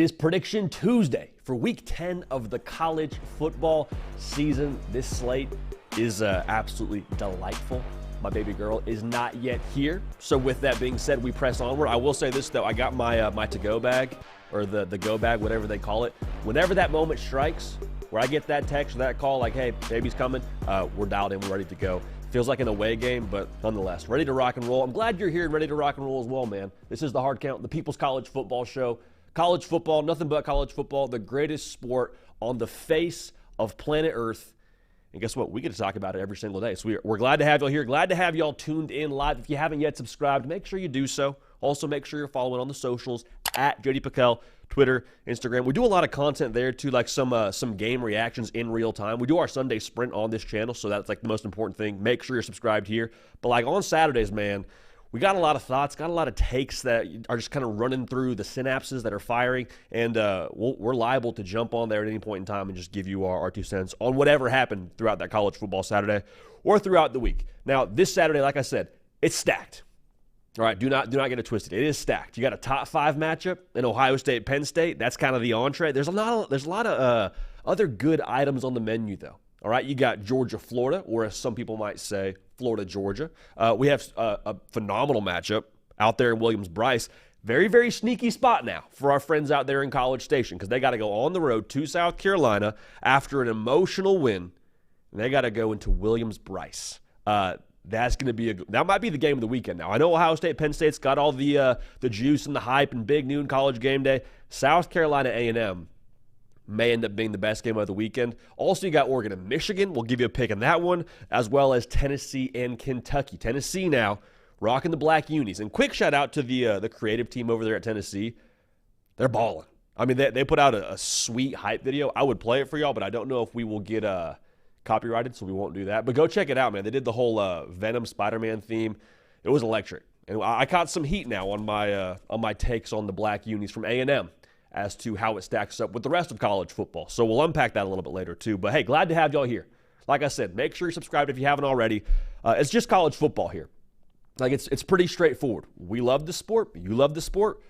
It is Prediction Tuesday for Week 10 of the college football season. This slate is absolutely delightful. My baby girl is not yet here. So with that being said, we press onward. I will say this, though. I got my to-go bag, or the go bag, whatever they call it. Whenever that moment strikes, where I get that text or that call like, hey, baby's coming, we're dialed in, we're ready to go. Feels like an away game, but nonetheless, ready to rock and roll. I'm glad you're here and ready to rock and roll as well, man. This is the Hard Count, the People's College Football Show. College football, nothing but college football, the greatest sport on the face of planet Earth. And guess what? We get to talk about it every single day. So we're glad to have y'all here. Glad to have y'all tuned in live. If you haven't yet subscribed, make sure you do so. Also, make sure you're following on the socials at JD Pickell, Twitter, Instagram. We do a lot of content there, too, like some game reactions in real time. We do our Sunday sprint on this channel, so that's like the most important thing. Make sure you're subscribed here. But like on Saturdays, man, we got a lot of thoughts, got a lot of takes that are just kind of running through the synapses that are firing, and we're liable to jump on there at any point in time and just give you our 2 cents on whatever happened throughout that college football Saturday or throughout the week. Now, this Saturday, like I said, it's stacked. All right, do not get it twisted. It is stacked. You got a top 5 matchup in Ohio State, Penn State. That's kind of the entree. There's a lot of other good items on the menu, though. All right, you got Georgia, Florida, or as some people might say, Florida, Georgia. We have a phenomenal matchup out there in Williams-Brice. Very, very sneaky spot now for our friends out there in College Station because they got to go on the road to South Carolina after an emotional win. And they got to go into Williams-Brice. That's going to be that might be the game of the weekend now. I know Ohio State, Penn State's got all the juice and the hype and big noon college game day. South Carolina A&M may end up being the best game of the weekend. Also, you got Oregon and Michigan. We'll give you a pick in that one, as well as Tennessee and Kentucky. Tennessee now rocking the black unis. And quick shout out to the creative team over there at Tennessee. They're balling. I mean, they put out a sweet hype video. I would play it for y'all, but I don't know if we will get copyrighted, so we won't do that. But go check it out, man. They did the whole Venom Spider-Man theme. It was electric. And I caught some heat now on my takes on the black unis from A&M. As to how it stacks up with the rest of college football. So we'll unpack that a little bit later too. But hey, glad to have y'all here. Like I said, make sure you're subscribed if you haven't already. It's just college football here. Like it's pretty straightforward. We love the sport. You love the sport.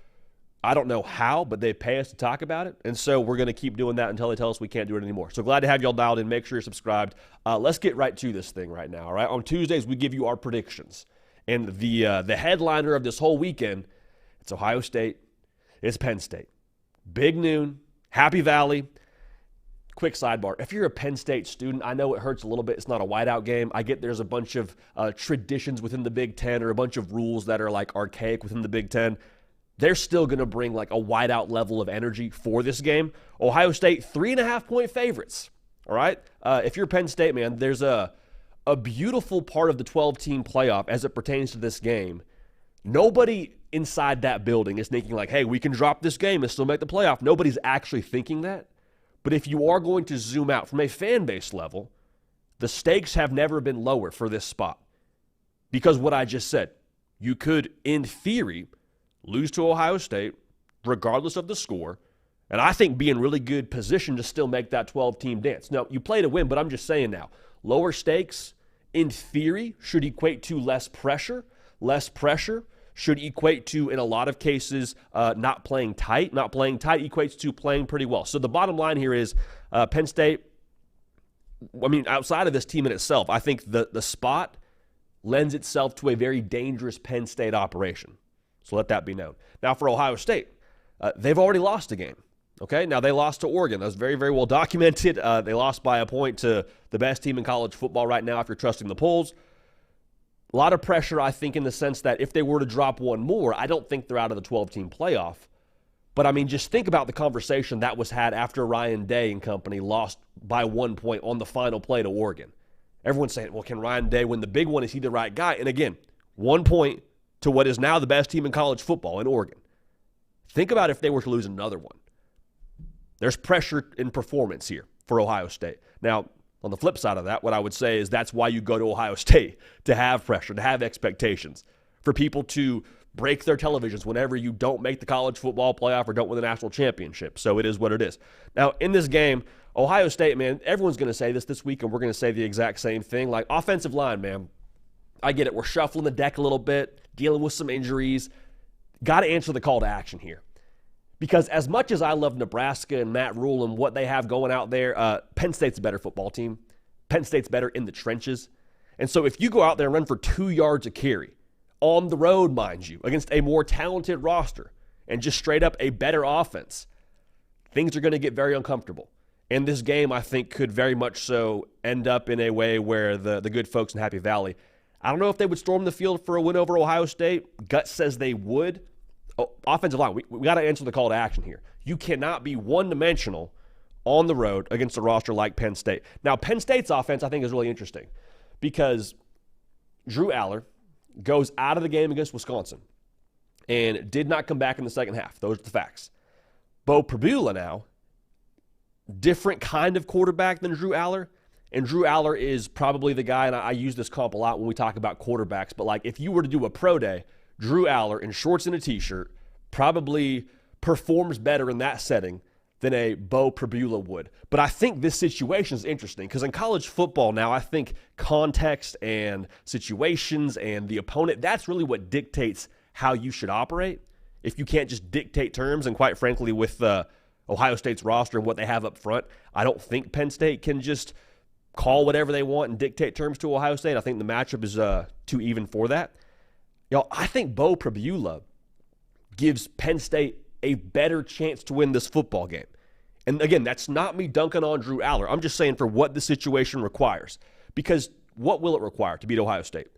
I don't know how, but they pay us to talk about it. And so we're going to keep doing that until they tell us we can't do it anymore. So glad to have y'all dialed in. Make sure you're subscribed. Let's get right to this thing right now. All right. On Tuesdays, we give you our predictions. And the headliner of this whole weekend, it's Ohio State. It's Penn State. Big noon, Happy Valley. Quick sidebar. If you're a Penn State student, I know it hurts a little bit. It's not a whiteout game. I get there's a bunch of traditions within the Big Ten or a bunch of rules that are like archaic within the Big Ten. They're still going to bring like a whiteout level of energy for this game. Ohio State, 3.5-point favorites. All right? If you're Penn State, man, there's a beautiful part of the 12-team playoff as it pertains to this game. Nobody inside that building is thinking like, hey, we can drop this game and still make the playoff. Nobody's actually thinking that. But if you are going to zoom out from a fan base level, the stakes have never been lower for this spot. Because what I just said, you could, in theory, lose to Ohio State, regardless of the score, and I think be in really good position to still make that 12-team dance. Now, you play to win, but I'm just saying now, lower stakes, in theory, should equate to less pressure. Less pressure should equate to, in a lot of cases, not playing tight. Not playing tight equates to playing pretty well. So the bottom line here is Penn State, I mean, outside of this team in itself, I think the spot lends itself to a very dangerous Penn State operation. So let that be known. Now for Ohio State, they've already lost a game. Okay, now they lost to Oregon. That was very, very well documented. They lost by a point to the best team in college football right now if you're trusting the polls. A lot of pressure, I think, in the sense that if they were to drop one more, I don't think they're out of the 12-team playoff. But, I mean, just think about the conversation that was had after Ryan Day and company lost by 1 point on the final play to Oregon. Everyone's saying, well, can Ryan Day win the big one? Is he the right guy? And, again, 1 point to what is now the best team in college football in Oregon. Think about if they were to lose another one. There's pressure in performance here for Ohio State. Now, on the flip side of that, what I would say is that's why you go to Ohio State, to have pressure, to have expectations, for people to break their televisions whenever you don't make the college football playoff or don't win the national championship. So it is what it is. Now, in this game, Ohio State, man, everyone's going to say this week, and we're going to say the exact same thing. Like, offensive line, man, I get it. We're shuffling the deck a little bit, dealing with some injuries. Got to answer the call to action here. Because as much as I love Nebraska and Matt Rule and what they have going out there, Penn State's a better football team. Penn State's better in the trenches. And so if you go out there and run for 2 yards a carry, on the road, mind you, against a more talented roster, and just straight up a better offense, things are going to get very uncomfortable. And this game, I think, could very much so end up in a way where the good folks in Happy Valley, I don't know if they would storm the field for a win over Ohio State. Gut says they would. Oh, offensive line, we got to answer the call to action here. You cannot be one-dimensional on the road against a roster like Penn State. Now, Penn State's offense, I think, is really interesting because Drew Aller goes out of the game against Wisconsin and did not come back in the second half. Those are the facts. Bo Prabula now, different kind of quarterback than Drew Aller. And Drew Aller is probably the guy, and I use this comp a lot when we talk about quarterbacks, but like if you were to do a pro day, Drew Aller in shorts and a t-shirt probably performs better in that setting than a Bo Prabula would. But I think this situation is interesting because in college football now, I think context and situations and the opponent, that's really what dictates how you should operate. If you can't just dictate terms, and quite frankly, with Ohio State's roster and what they have up front, I don't think Penn State can just call whatever they want and dictate terms to Ohio State. I think the matchup is too even for that. I think Bo Prabula gives Penn State a better chance to win this football game. And again, that's not me dunking on Drew Aller. I'm just saying for what the situation requires. Because what will it require to beat Ohio State?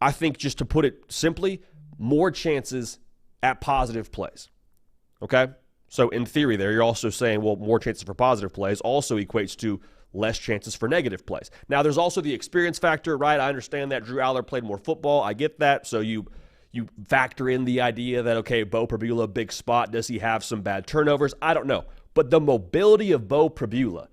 I think, just to put it simply, more chances at positive plays. Okay? So in theory there, you're also saying, well, more chances for positive plays also equates to less chances for negative plays. Now, there's also the experience factor, right? I understand that Drew Aller played more football. I get that. So you factor in the idea that, okay, Bo Prabula, big spot. Does he have some bad turnovers? I don't know. But the mobility of Bo Prabula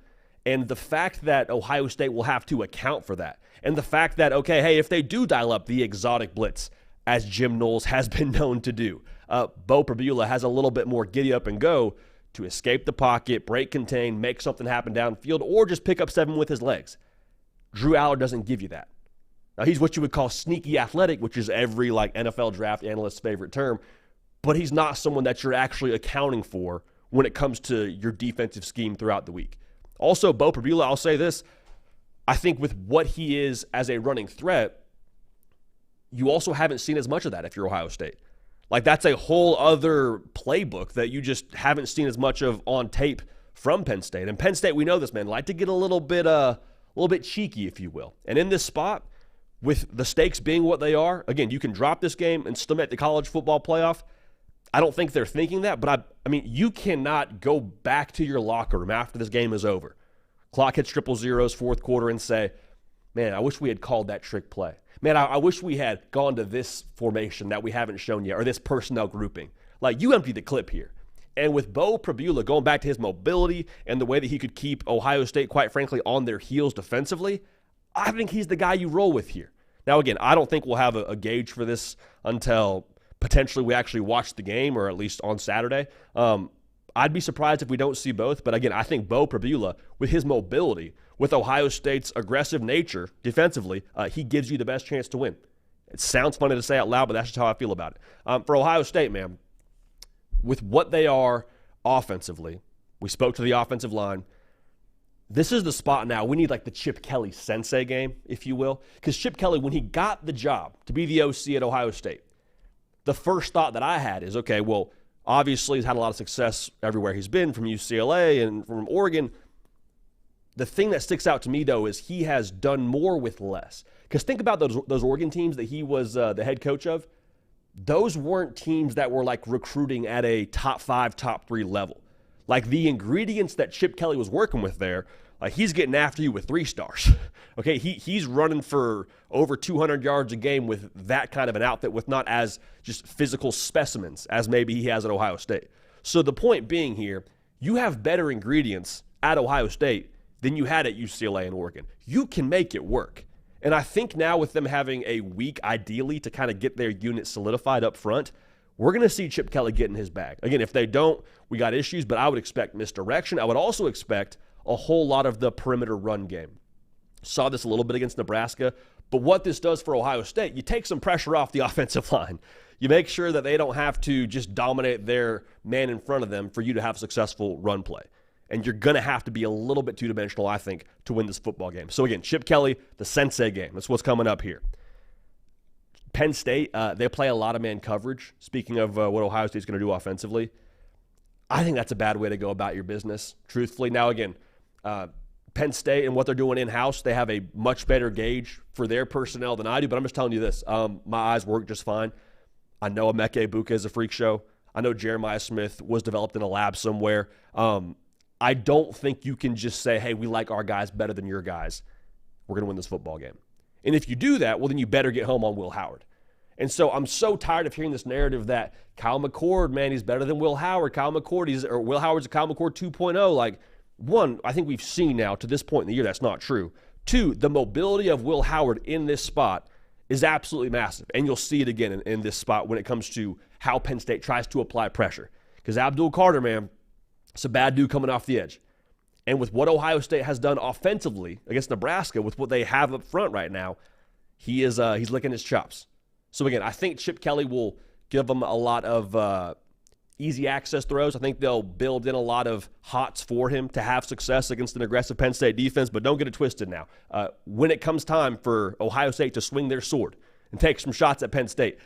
and the fact that Ohio State will have to account for that, and the fact that, okay, hey, if they do dial up the exotic blitz, as Jim Knowles has been known to do, Bo Prabula has a little bit more giddy up and go to escape the pocket, break contain, make something happen downfield, or just pick up 7 with his legs. Drew Aller doesn't give you that. Now, he's what you would call sneaky athletic, which is every NFL draft analyst's favorite term, but he's not someone that you're actually accounting for when it comes to your defensive scheme throughout the week. Also, Bo Prabula, I'll say this, I think with what he is as a running threat, you also haven't seen as much of that if you're Ohio State. Like, that's a whole other playbook that you just haven't seen as much of on tape from Penn State. And Penn State, we know this, man, like to get a little bit cheeky, if you will. And in this spot, with the stakes being what they are, again, you can drop this game and still make the college football playoff. I don't think they're thinking that, but I mean, you cannot go back to your locker room after this game is over. Clock hits 0-0, fourth quarter, and say, man, I wish we had called that trick play. Man, I wish we had gone to this formation that we haven't shown yet, or this personnel grouping. Like, you empty the clip here. And with Bo Prabula going back to his mobility and the way that he could keep Ohio State, quite frankly, on their heels defensively, I think he's the guy you roll with here. Now, again, I don't think we'll have a gauge for this until potentially we actually watch the game, or at least on Saturday. I'd be surprised if we don't see both. But again, I think Bo Prabula, with his mobility, with Ohio State's aggressive nature defensively, he gives you the best chance to win. It sounds funny to say out loud, but that's just how I feel about it. For Ohio State, man, with what they are offensively, we spoke to the offensive line. This is the spot now. We need like the Chip Kelly sensei game, if you will. Because Chip Kelly, when he got the job to be the OC at Ohio State, the first thought that I had is, okay, well, obviously he's had a lot of success everywhere he's been, from UCLA and from Oregon. The thing that sticks out to me, though, is he has done more with less. Because think about those Oregon teams that he was the head coach of. Those weren't teams that were like recruiting at a top 5, top 3 level. Like, the ingredients that Chip Kelly was working with there, like, he's getting after you with 3 stars. Okay, he's running for over 200 yards a game with that kind of an outfit, with not as just physical specimens as maybe he has at Ohio State. So the point being here, you have better ingredients at Ohio State than you had at UCLA and Oregon. You can make it work. And I think now, with them having a week, ideally, to kind of get their unit solidified up front, we're going to see Chip Kelly get in his bag. Again, if they don't, we got issues, but I would expect misdirection. I would also expect a whole lot of the perimeter run game. Saw this a little bit against Nebraska, but what this does for Ohio State, you take some pressure off the offensive line. You make sure that they don't have to just dominate their man in front of them for you to have a successful run play. And you're going to have to be a little bit two-dimensional, I think, to win this football game. So again, Chip Kelly, the Sensei game. That's what's coming up here. Penn State, they play a lot of man coverage. Speaking of what Ohio State's going to do offensively, I think that's a bad way to go about your business, truthfully. Now, again, Penn State and what they're doing in-house, they have a much better gauge for their personnel than I do, but I'm just telling you this. My eyes work just fine. I know Emeka Egbuka is a freak show. I know Jeremiah Smith was developed in a lab somewhere. I don't think you can just say, hey, we like our guys better than your guys. We're going to win this football game. And if you do that, well, then you better get home on Will Howard. And so I'm so tired of hearing this narrative that Kyle McCord, man, he's better than Will Howard. Will Howard's a Kyle McCord 2.0. Like, one, I think we've seen now to this point in the year that's not true. Two, the mobility of Will Howard in this spot is absolutely massive. And you'll see it again in this spot when it comes to how Penn State tries to apply pressure. Because Abdul Carter, man, it's a bad dude coming off the edge. And with what Ohio State has done offensively against Nebraska, with what they have up front right now, he's licking his chops. So again, I think Chip Kelly will give them a lot of easy access throws. I think they'll build in a lot of hots for him to have success against an aggressive Penn State defense, but don't get it twisted now. When it comes time for Ohio State to swing their sword and take some shots at Penn State,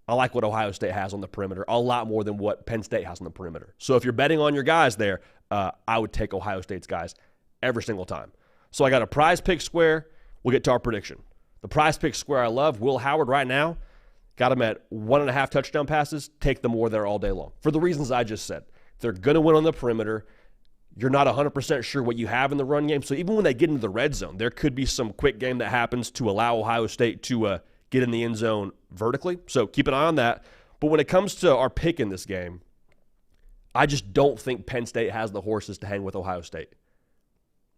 I like what Ohio State has on the perimeter a lot more than what Penn State has on the perimeter. So if you're betting on your guys there, I would take Ohio State's guys every single time. So I got a prize pick square. We'll get to our prediction. The prize pick square I love, Will Howard right now, got him at 1.5 touchdown passes. Take the more there all day long. For the reasons I just said. They're going to win on the perimeter. You're not 100% sure what you have in the run game. So even when they get into the red zone, there could be some quick game that happens to allow Ohio State to get in the end zone vertically. So keep an eye on that. But when it comes to our pick in this game, I just don't think Penn State has the horses to hang with Ohio State.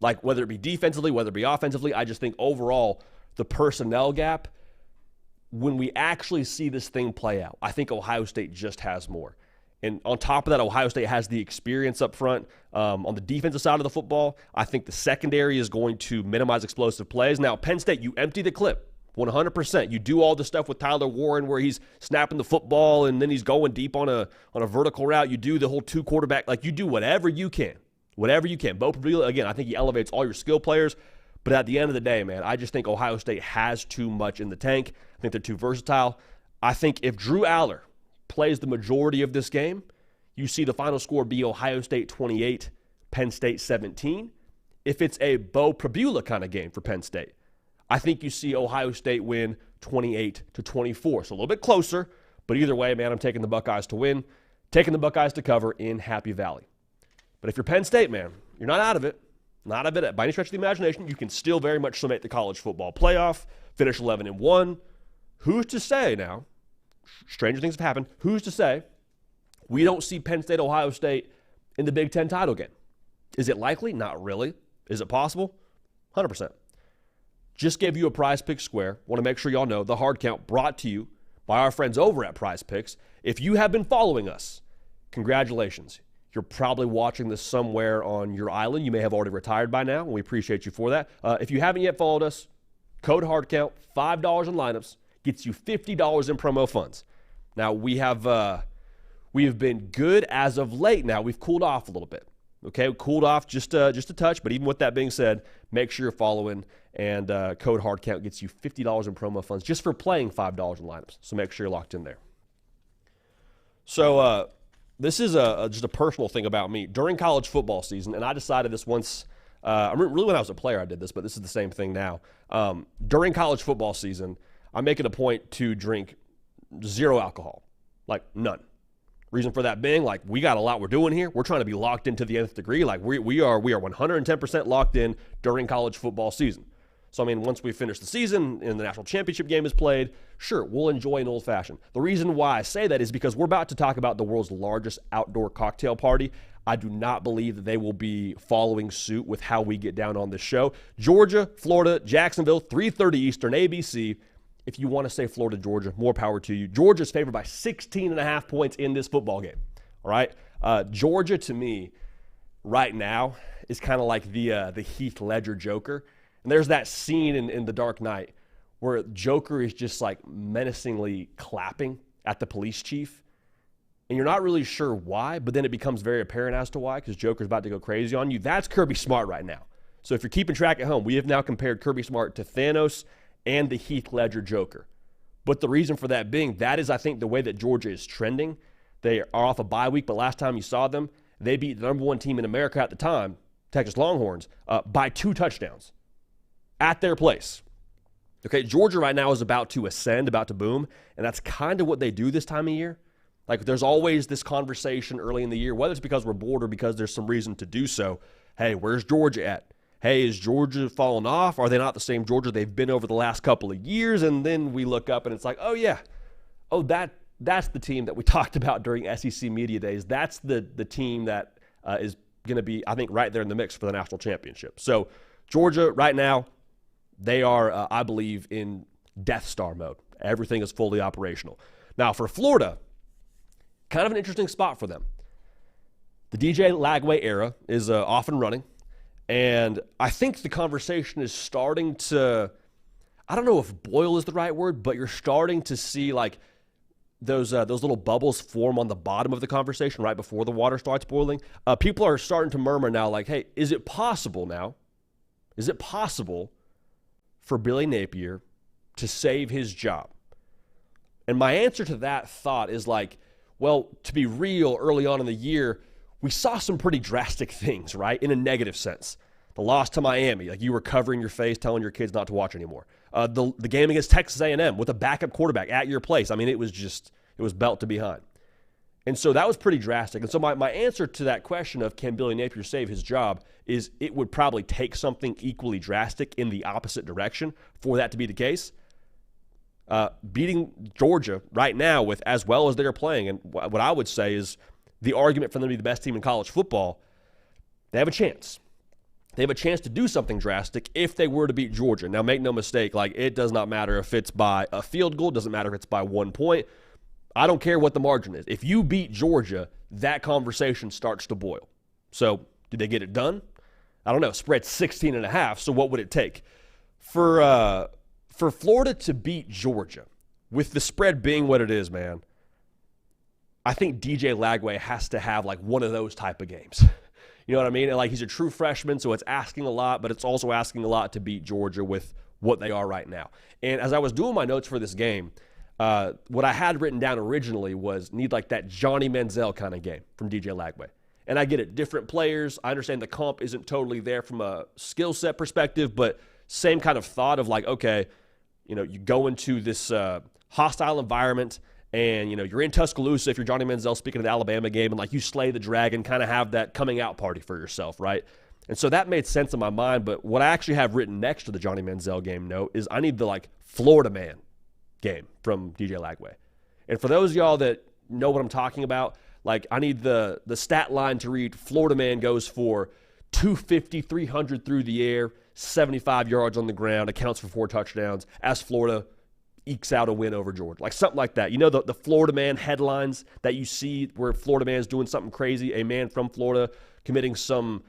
Like, whether it be defensively, whether it be offensively, I just think overall the personnel gap, when we actually see this thing play out, I think Ohio State just has more. And on top of that, Ohio State has the experience up front. On the defensive side of the football, I think the secondary is going to minimize explosive plays. Now, Penn State, you empty the clip 100%. You do all the stuff with Tyler Warren where he's snapping the football and then he's going deep on a vertical route. You do the whole two quarterback. Like, you do whatever you can. Whatever you can. Bo Prabula, again, I think he elevates all your skill players. But at the end of the day, man, I just think Ohio State has too much in the tank. I think they're too versatile. I think if Drew Aller plays the majority of this game, you see the final score be Ohio State 28, Penn State 17. If it's a Bo Prabula kind of game for Penn State, I think you see Ohio State win 28-24. So a little bit closer, but either way, man, I'm taking the Buckeyes to win, taking the Buckeyes to cover in Happy Valley. But if you're Penn State, man, you're not out of it. Not of it by any stretch of the imagination. You can still very much make the college football playoff, finish 11-1. Who's to say now? Stranger things have happened. Who's to say we don't see Penn State, Ohio State in the Big Ten title game? Is it likely? Not really. Is it possible? 100%. Just gave you a Prize Picks square. Want to make sure y'all know the hard count brought to you by our friends over at Prize Picks. If you have been following us, congratulations. You're probably watching this somewhere on your island. You may have already retired by now, and we appreciate you for that. If you haven't yet followed us, code HARDCOUNT, $5 in lineups, gets you $50 in promo funds. Now, we have been good as of late now. We've cooled off a little bit. Okay, we cooled off just a touch, but even with that being said, make sure you're following, and code HARDCOUNT gets you $50 in promo funds just for playing $5 in lineups. So make sure you're locked in there. So, this is just a personal thing about me. During college football season, and I decided this once, really when I was a player I did this, but this is the same thing now. During college football season, I'm making a point to drink zero alcohol, like none. Reason for that being, like, we got a lot we're doing here. We're trying to be locked into the nth degree. Like, we are 110% locked in during college football season. So, I mean, once we finish the season and the national championship game is played, sure, we'll enjoy an old-fashioned. The reason why I say that is because we're about to talk about the world's largest outdoor cocktail party. I do not believe that they will be following suit with how we get down on this show. Georgia, Florida, Jacksonville, 3:30 Eastern, ABC. If you want to say Florida, Georgia, more power to you. Georgia's favored by 16.5 points in this football game. All right? Georgia, to me, right now, is kind of like the Heath Ledger Joker. And there's that scene in The Dark Knight where Joker is just like menacingly clapping at the police chief, and you're not really sure why, but then it becomes very apparent as to why, because Joker's about to go crazy on you. That's Kirby Smart right now. So if you're keeping track at home, we have now compared Kirby Smart to Thanos and the Heath Ledger Joker. But the reason for that being, that is, I think, the way that Georgia is trending. They are off a bye week, but last time you saw them, they beat the number one team in America at the time, Texas Longhorns, by 2 touchdowns at their place. Okay, Georgia right now is about to ascend, about to boom, and that's kind of what they do this time of year. Like, there's always this conversation early in the year, whether it's because we're bored or because there's some reason to do so. Hey, where's Georgia at? Hey, is Georgia falling off? Are they not the same Georgia they've been over the last couple of years? And then we look up and it's like, oh, yeah. Oh, that's the team that we talked about during SEC Media Days. That's the team that is going to be, I think, right there in the mix for the national championship. So Georgia right now, they are, I believe, in Death Star mode. Everything is fully operational. Now, for Florida, kind of an interesting spot for them. The DJ Lagway era is off and running. And I think the conversation is starting to, I don't know if boil is the right word, but you're starting to see like those little bubbles form on the bottom of the conversation right before the water starts boiling. People are starting to murmur now like, hey, is it possible now? Is it possible for Billy Napier to save his job? And my answer to that thought is like, well, to be real, early on in the year, we saw some pretty drastic things, right, in a negative sense. The loss to Miami, like you were covering your face, telling your kids not to watch anymore. The game against Texas A&M with a backup quarterback at your place. I mean, it was belt to behind. And so that was pretty drastic. And so my answer to that question of can Billy Napier save his job is it would probably take something equally drastic in the opposite direction for that to be the case. Beating Georgia right now with as well as they're playing, and what I would say is the argument for them to be the best team in college football, they have a chance. They have a chance to do something drastic if they were to beat Georgia. Now, make no mistake, like it does not matter if it's by a field goal, doesn't matter if it's by 1 point. I don't care what the margin is. If you beat Georgia, that conversation starts to boil. So, did they get it done? I don't know. Spread 16.5, so what would it take? For Florida to beat Georgia, with the spread being what it is, man, I think DJ Lagway has to have like one of those type of games. You know what I mean? And like he's a true freshman, so it's asking a lot, but it's also asking a lot to beat Georgia with what they are right now. And as I was doing my notes for this game, what I had written down originally was need like that Johnny Manziel kind of game from DJ Lagway. And I get it, different players. I understand the comp isn't totally there from a skill set perspective, but same kind of thought of like, okay, you know, you go into this hostile environment and, you know, you're in Tuscaloosa if you're Johnny Manziel speaking of the Alabama game and like you slay the dragon, kind of have that coming out party for yourself, right? And so that made sense in my mind. But what I actually have written next to the Johnny Manziel game note is I need the like Florida man game from DJ Lagway. And for those of y'all that know what I'm talking about, like I need the stat line to read Florida man goes for 250, 300 through the air, 75 yards on the ground, accounts for 4 touchdowns as Florida ekes out a win over Georgia. Like something like that. You know the Florida man headlines that you see where Florida man's doing something crazy, a man from Florida committing some,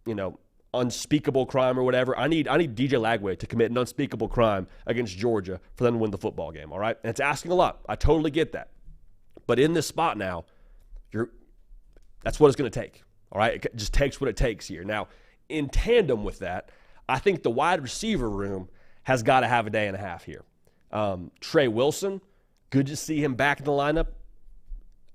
you know, unspeakable crime or whatever. I need DJ Lagway to commit an unspeakable crime against Georgia for them to win the football game, all right? And it's asking a lot. I totally get that. But in this spot now, that's what it's going to take, all right? It just takes what it takes here. Now, in tandem with that, I think the wide receiver room has got to have a day and a half here. Trey Wilson, good to see him back in the lineup.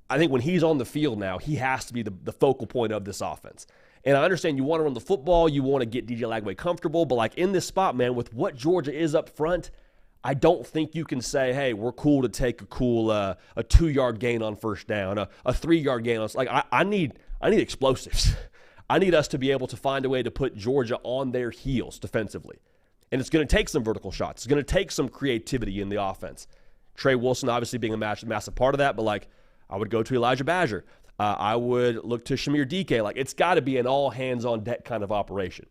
I think when he's on the field now, he has to be the focal point of this offense. And I understand you want to run the football, you want to get DJ Lagway comfortable, but like in this spot, man, with what Georgia is up front, I don't think you can say, hey, we're cool to take a 2-yard gain on first down, a 3-yard gain on. Like I need explosives. I need us to be able to find a way to put Georgia on their heels defensively. And it's going to take some vertical shots. It's going to take some creativity in the offense. Trey Wilson obviously being a massive part of that, but like I would go to Elijah Badger. I would look to Shamir DK. Like it's got to be an all hands on deck kind of operation.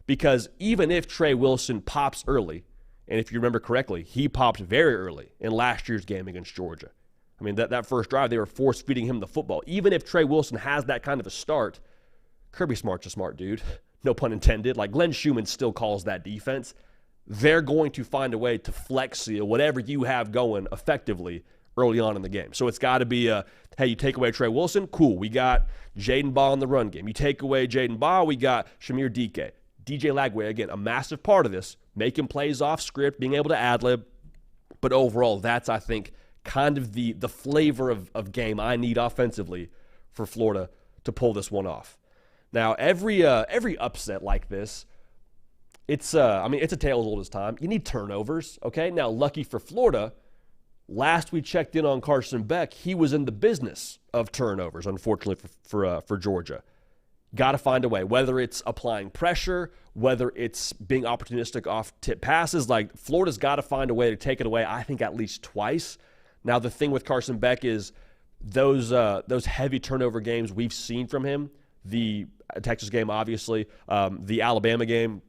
Because even if Trey Wilson pops early, and if you remember correctly, he popped very early in last year's game against Georgia. I mean, that first drive, they were force feeding him the football. Even if Trey Wilson has that kind of a start, Kirby Smart's a smart dude. No pun intended. Like Glenn Schumann still calls that defense. They're going to find a way to flex seal whatever you have going effectively early on in the game. So it's got to be hey, you take away Trey Wilson, cool. We got Jaden Baugh in the run game. You take away Jaden Baugh, we got Shamir Dike. DJ Lagway, again, a massive part of this, making plays off script, being able to ad-lib. But overall, that's, I think, kind of the flavor of game I need offensively for Florida to pull this one off. Now, every upset like this, it's a tale as old as time. You need turnovers, okay? Now, lucky for Florida, last we checked in on Carson Beck, he was in the business of turnovers, unfortunately for Georgia. Got to find a way, whether it's applying pressure, whether it's being opportunistic off tip passes. Like, Florida's got to find a way to take it away, I think, at least twice. Now, the thing with Carson Beck is those heavy turnover games we've seen from him, the Texas game, obviously, the Alabama game,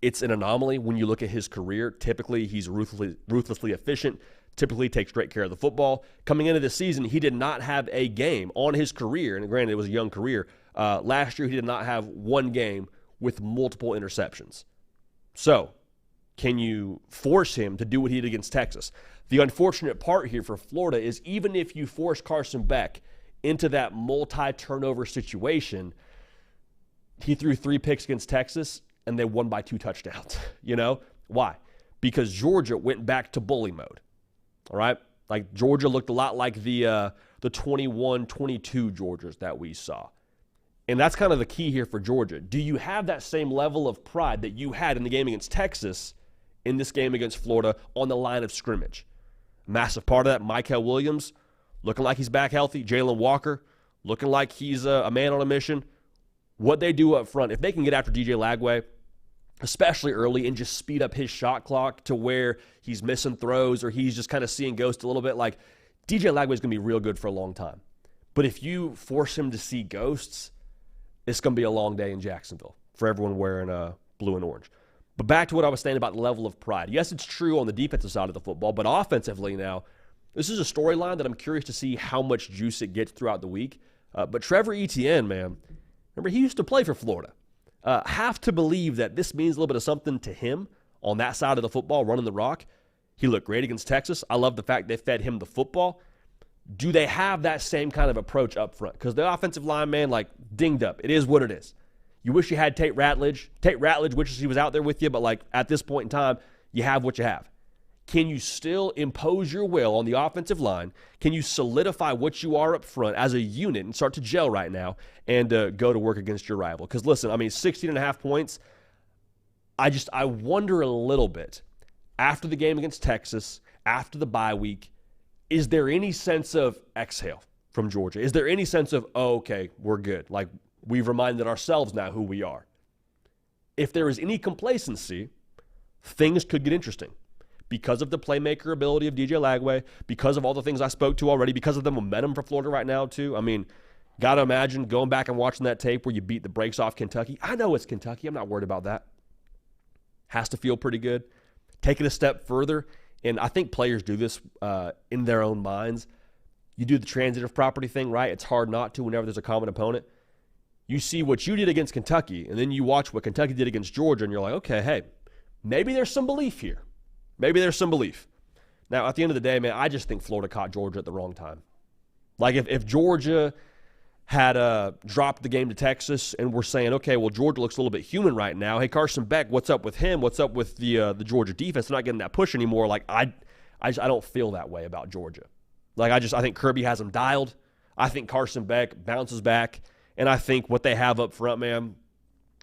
it's an anomaly when you look at his career. Typically, he's ruthlessly efficient, typically takes great care of the football. Coming into this season, he did not have a game on his career, and granted, it was a young career. Last year, he did not have one game with multiple interceptions. So, can you force him to do what he did against Texas? The unfortunate part here for Florida is even if you force Carson Beck into that multi-turnover situation, he threw 3 picks against Texas, and they won by 2 touchdowns. You know? Why? Because Georgia went back to bully mode. All right? Like, Georgia looked a lot like the 21-22 Georgias that we saw. And that's kind of the key here for Georgia. Do you have that same level of pride that you had in the game against Texas in this game against Florida on the line of scrimmage? Massive part of that, Mykel Williams, looking like he's back healthy. Jalen Walker, looking like he's a man on a mission. What they do up front, if they can get after DJ Lagway, especially early, and just speed up his shot clock to where he's missing throws or he's just kind of seeing ghosts a little bit, like, DJ Lagway is going to be real good for a long time. But if you force him to see ghosts, it's going to be a long day in Jacksonville for everyone wearing blue and orange. But back to what I was saying about the level of pride. Yes, it's true on the defensive side of the football, but offensively now, this is a storyline that I'm curious to see how much juice it gets throughout the week. But Trevor Etienne, man, remember, he used to play for Florida. Have to believe that this means a little bit of something to him on that side of the football, running the rock. He looked great against Texas. I love the fact they fed him the football. Do they have that same kind of approach up front? Because the offensive line, man, like, dinged up. It is what it is. You wish you had Tate Ratledge. Tate Ratledge wishes he was out there with you, but, like, at this point in time, you have what you have. Can you still impose your will on the offensive line? Can you solidify what you are up front as a unit and start to gel right now and go to work against your rival? Because, listen, I mean, 16.5 points, I wonder a little bit, after the game against Texas, after the bye week, is there any sense of exhale from Georgia? Is there any sense of, oh, okay, we're good? Like, we've reminded ourselves now who we are. If there is any complacency, things could get interesting. Because of the playmaker ability of DJ Lagway, because of all the things I spoke to already, because of the momentum for Florida right now, too. I mean, got to imagine going back and watching that tape where you beat the brakes off Kentucky. I know it's Kentucky. I'm not worried about that. Has to feel pretty good. Take it a step further, and I think players do this in their own minds. You do the transitive property thing, right? It's hard not to whenever there's a common opponent. You see what you did against Kentucky, and then you watch what Kentucky did against Georgia, and you're like, okay, hey, maybe there's some belief here. Maybe there's some belief. Now, at the end of the day, man, I just think Florida caught Georgia at the wrong time. Like, if Georgia had dropped the game to Texas and we're saying, okay, well, Georgia looks a little bit human right now. Hey, Carson Beck, what's up with him? What's up with the Georgia defense? They're not getting that push anymore. Like, I don't feel that way about Georgia. Like, I think Kirby has them dialed. I think Carson Beck bounces back. And I think what they have up front, man,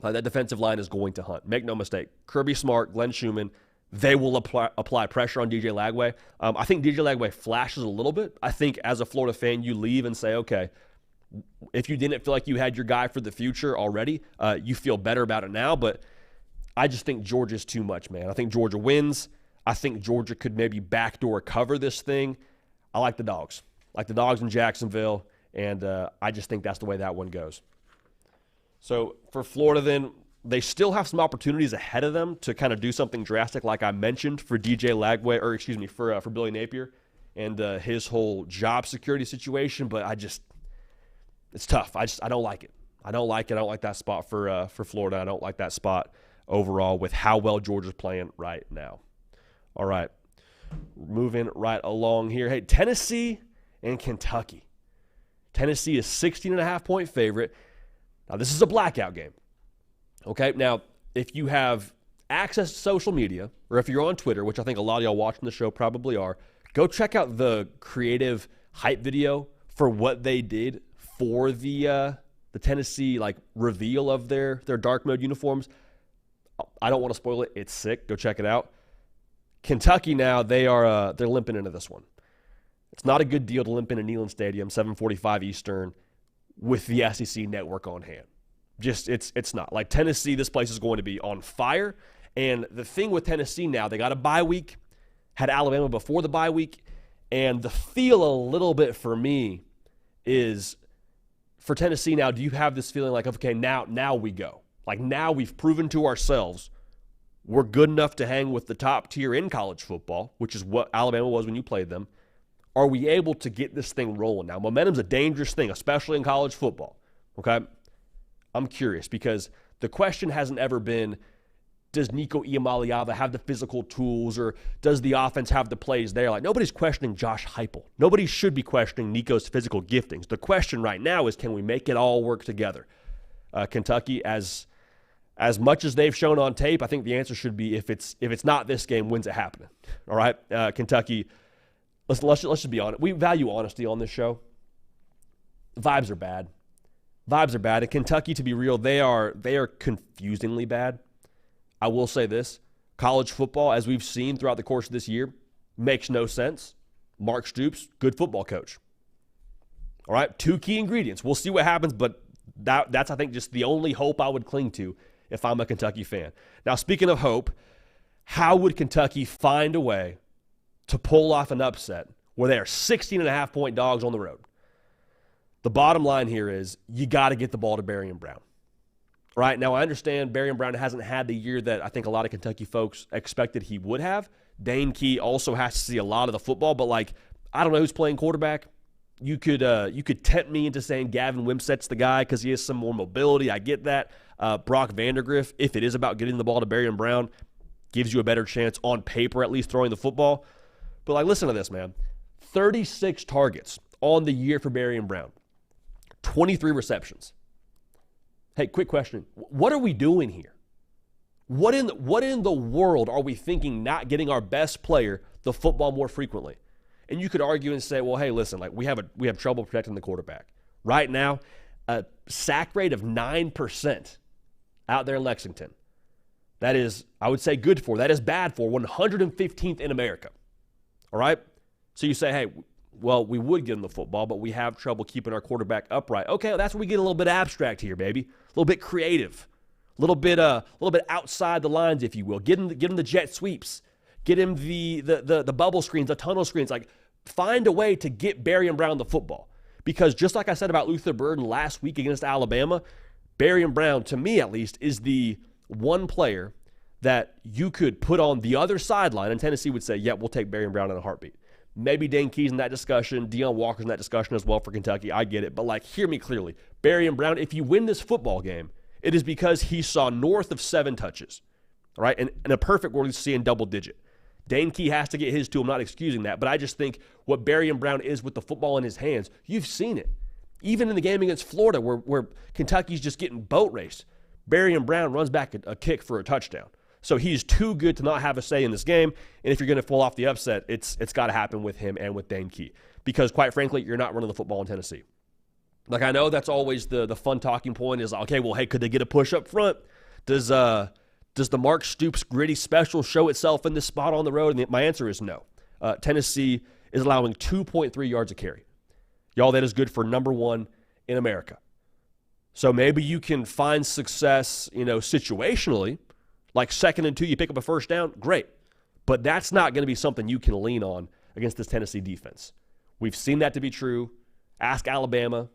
that defensive line is going to hunt. Make no mistake. Kirby Smart, Glenn Schumann, they will apply pressure on DJ Lagway. I think DJ Lagway flashes a little bit. I think as a Florida fan, you leave and say, okay, if you didn't feel like you had your guy for the future already, you feel better about it now. But I just think Georgia's too much, man. I think Georgia wins. I think Georgia could maybe backdoor cover this thing. I like the Dogs. I like the Dogs in Jacksonville, and I just think that's the way that one goes. So for Florida then, they still have some opportunities ahead of them to kind of do something drastic, like I mentioned, for DJ Lagway, or excuse me, for Billy Napier and his whole job security situation. But it's tough. I don't like it. I don't like it. I don't like that spot for Florida. I don't like that spot overall with how well Georgia's playing right now. All right. Moving right along here. Hey, Tennessee and Kentucky. Tennessee is 16.5-point favorite. Now, this is a blackout game. Okay, now, if you have access to social media, or if you're on Twitter, which I think a lot of y'all watching the show probably are, go check out the creative hype video for what they did for the Tennessee reveal of their dark mode uniforms. I don't want to spoil it. It's sick. Go check it out. Kentucky now, they're limping into this one. It's not a good deal to limp into Neyland Stadium, 7:45 Eastern, with the SEC network on hand. Just it's not. Like Tennessee, this place is going to be on fire. And the thing with Tennessee now, they got a bye week, had Alabama before the bye week, and the feel a little bit for me is for Tennessee now, do you have this feeling like, okay, now we go. Like now we've proven to ourselves we're good enough to hang with the top tier in college football, which is what Alabama was when you played them. Are we able to get this thing rolling? Now, momentum's a dangerous thing, especially in college football, okay? I'm curious because the question hasn't ever been, does Nico Iamaleava have the physical tools or does the offense have the plays there? Like, nobody's questioning Josh Heupel. Nobody should be questioning Nico's physical giftings. The question right now is, can we make it all work together? Kentucky, as much as they've shown on tape, I think the answer should be if it's not this game, when's it happening? All right, Kentucky. Let's just be honest. We value honesty on this show. Vibes are bad. And Kentucky, to be real, they are confusingly bad. I will say this: college football, as we've seen throughout the course of this year, makes no sense. Mark Stoops, good football coach. All right, 2 key ingredients. We'll see what happens, but that's I think just the only hope I would cling to if I'm a Kentucky fan. Now, speaking of hope, how would Kentucky find a way to pull off an upset where they are 16.5-point dogs on the road? The bottom line here is you got to get the ball to Barian Brown. Right? Now, I understand Barian Brown hasn't had the year that I think a lot of Kentucky folks expected he would have. Dane Key also has to see a lot of the football, but I don't know who's playing quarterback. You could tempt me into saying Gavin Wimsett's the guy because he has some more mobility. I get that. Brock Vandegrift, if it is about getting the ball to Barian Brown, gives you a better chance on paper, at least throwing the football. But listen to this, man. 36 targets on the year for Barian Brown. 23 receptions. Hey, quick question. What are we doing here? What in the world are we thinking not getting our best player the football more frequently? And you could argue and say, well, hey, listen, we have trouble protecting the quarterback. Right now, a sack rate of 9% out there in Lexington. That is, I would say, good for. That is bad for. 115th in America. All right? So you say, hey, well, we would get him the football, but we have trouble keeping our quarterback upright. Okay, that's where we get a little bit abstract here, baby. A little bit creative. A little bit outside the lines, if you will. Get him the jet sweeps. Get him the bubble screens, the tunnel screens. Find a way to get Barian Brown the football. Because just like I said about Luther Burden last week against Alabama, Barian Brown, to me at least, is the one player that you could put on the other sideline, and Tennessee would say, yeah, we'll take Barian Brown in a heartbeat. Maybe Dane Key's in that discussion. Deion Walker's in that discussion as well for Kentucky. I get it. But, hear me clearly. Barian Brown, if you win this football game, it is because he saw north of 7 touches. All right? And in a perfect world, he's seeing double digit. Dane Key has to get his too. I'm not excusing that. But I just think what Barian Brown is with the football in his hands, you've seen it. Even in the game against Florida where Kentucky's just getting boat raced, Barian Brown runs back a kick for a touchdown. So he's too good to not have a say in this game. And if you're going to pull off the upset, it's got to happen with him and with Dane Key. Because, quite frankly, you're not running the football in Tennessee. I know that's always the fun talking point is, okay, well, hey, could they get a push up front? Does the Mark Stoops gritty special show itself in this spot on the road? And my answer is no. Tennessee is allowing 2.3 yards a carry. Y'all, that is good for number 1 in America. So maybe you can find success, situationally. Like 2nd and 2, you pick up a first down, great. But that's not going to be something you can lean on against this Tennessee defense. We've seen that to be true. Ask Alabama.